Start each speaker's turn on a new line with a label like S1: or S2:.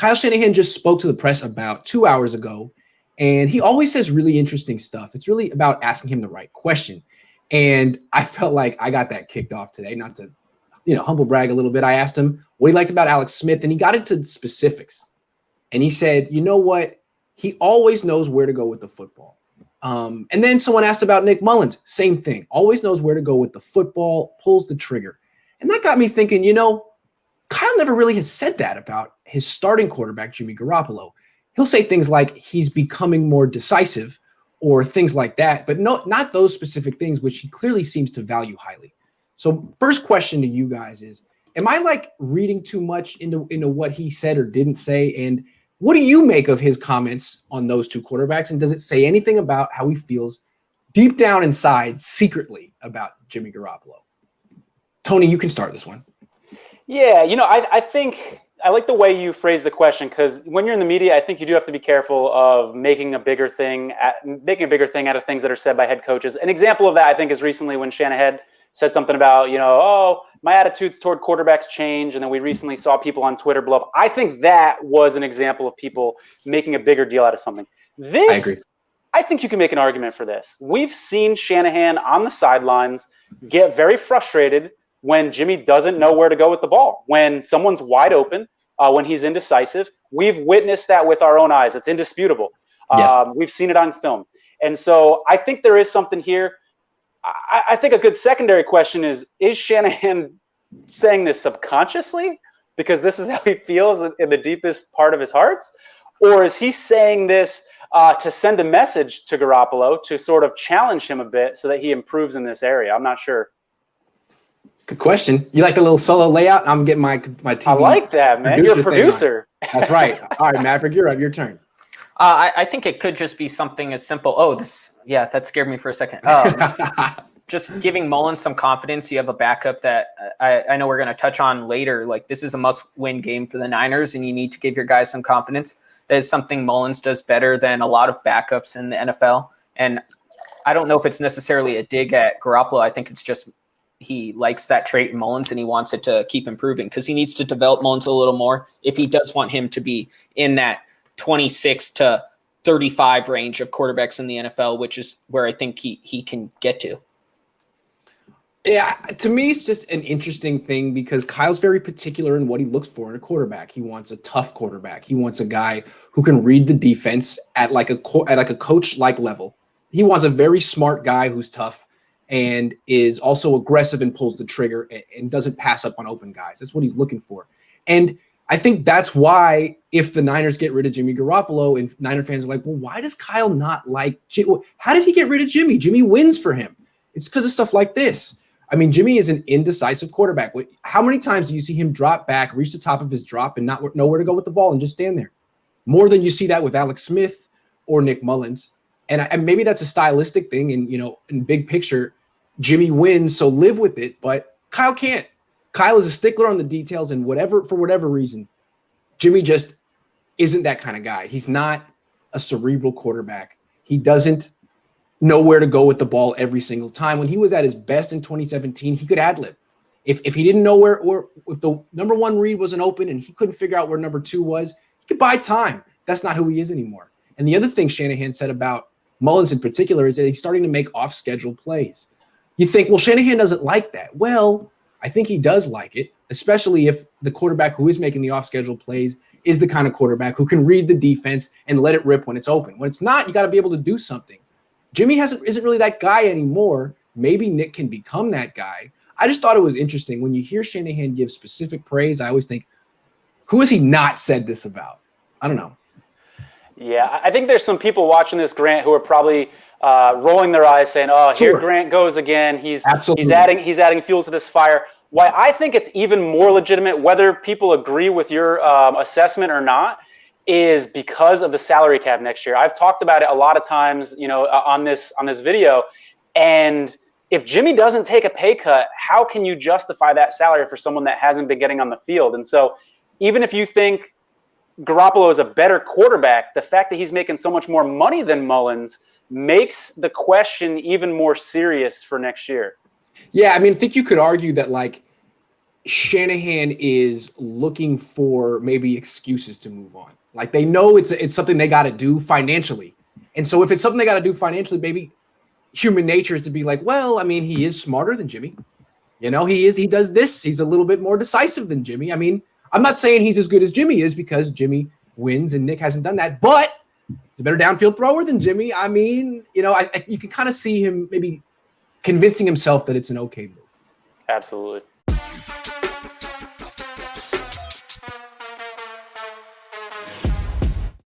S1: Kyle Shanahan just spoke to the press about 2 hours ago, and he always says really interesting stuff. It's really about asking him the right question. And I felt like I got that kicked off today, not to, humble brag a little bit. I asked him what he liked about Alex Smith, and he got into specifics. And he said, you know what? He always knows where to go with the football. And then someone asked about Nick Mullens. Same thing. Always knows where to go with the football, pulls the trigger. And that got me thinking, Kyle never really has said that about his starting quarterback, Jimmy Garoppolo. He'll say things like he's becoming more decisive or things like that, but not those specific things, which he clearly seems to value highly. So first question to you guys is, am I reading too much into what he said or didn't say? And what do you make of his comments on those two quarterbacks? And does it say anything about how he feels deep down inside secretly about Jimmy Garoppolo? Tony, you can start this one.
S2: Yeah, I think I like the way you phrase the question, because when you're in the media, I think you do have to be careful of making a bigger thing out of things that are said by head coaches. An example of that, I think, is recently when Shanahan said something about, my attitudes toward quarterbacks change, and then we recently saw people on Twitter blow up. I think that was an example of people making a bigger deal out of something.
S1: I agree.
S2: I think you can make an argument for this. We've seen Shanahan on the sidelines get very frustrated when Jimmy doesn't know where to go with the ball, when someone's wide open, when he's indecisive. We've witnessed that with our own eyes. It's indisputable.
S1: Yes.
S2: We've seen it on film. And so I think there is something here. I think a good secondary question is Shanahan saying this subconsciously because this is how he feels in the deepest part of his heart? Or is he saying this to send a message to Garoppolo to sort of challenge him a bit so that he improves in this area? I'm not sure.
S1: Good question. You like the little solo layout? I'm getting my TV.
S2: I like that, man. You're a producer.
S1: That's right. All right, Maverick, you're up. Your turn.
S3: I think it could just be something as simple. That scared me for a second. Just giving Mullens some confidence. You have a backup that I know we're going to touch on later. Like, this is a must-win game for the Niners, and you need to give your guys some confidence. That is something Mullens does better than a lot of backups in the NFL. And I don't know if it's necessarily a dig at Garoppolo. I think it's just he likes that trait in Mullens, and he wants it to keep improving because he needs to develop Mullens a little more if he does want him to be in that 26 to 35 range of quarterbacks in the NFL, which is where I think he can get to.
S1: Yeah, to me, it's just an interesting thing because Kyle's very particular in what he looks for in a quarterback. He wants a tough quarterback. He wants a guy who can read the defense at like a coach-like level. He wants a very smart guy who's tough and is also aggressive and pulls the trigger and doesn't pass up on open guys. That's what he's looking for. And I think that's why if the Niners get rid of Jimmy Garoppolo and Niner fans are like, well, why does Kyle not like Jimmy? How did he get rid of Jimmy? Jimmy wins for him. It's because of stuff like this. I mean, Jimmy is an indecisive quarterback. How many times do you see him drop back, reach the top of his drop, and not know where to go with the ball and just stand there? More than you see that with Alex Smith or Nick Mullens. And maybe that's a stylistic thing. And, in big picture, Jimmy wins, so live with it. But Kyle can't. Kyle is a stickler on the details, and for whatever reason, Jimmy just isn't that kind of guy. He's not a cerebral quarterback. He doesn't know where to go with the ball every single time. When he was at his best in 2017, he could ad-lib. If he didn't know or if the number one read wasn't open and he couldn't figure out where number two was, he could buy time. That's not who he is anymore. And the other thing Shanahan said about Mullens in particular is that he's starting to make off-schedule plays. You think, well, Shanahan doesn't like that. Well, I think he does like it, especially if the quarterback who is making the off-schedule plays is the kind of quarterback who can read the defense and let it rip when it's open. When it's not, you got to be able to do something. Jimmy isn't really that guy anymore. Maybe Nick can become that guy. I just thought it was interesting. When you hear Shanahan give specific praise, I always think, who has he not said this about? I don't know.
S2: Yeah, I think there's some people watching this, Grant, who are probably rolling their eyes saying, oh,
S1: Sure.
S2: Here Grant goes again. He's
S1: Absolutely.
S2: he's adding fuel to this fire. Why I think it's even more legitimate, whether people agree with your assessment or not, is because of the salary cap next year. I've talked about it a lot of times, on this video. And if Jimmy doesn't take a pay cut, how can you justify that salary for someone that hasn't been getting on the field? And so even if you think Garoppolo is a better quarterback, the fact that he's making so much more money than Mullens makes the question even more serious for next year.
S1: Yeah, I mean, I think you could argue that, like, Shanahan is looking for maybe excuses to move on. Like they know it's something they got to do financially. And so if it's something they got to do financially, maybe human nature is to be like, well, I mean, he is smarter than Jimmy. He does this. He's a little bit more decisive than Jimmy. I mean, I'm not saying he's as good as Jimmy is because Jimmy wins and Nick hasn't done that, but he's a better downfield thrower than Jimmy. I mean, you can kind of see him maybe convincing himself that it's an okay move.
S2: Absolutely.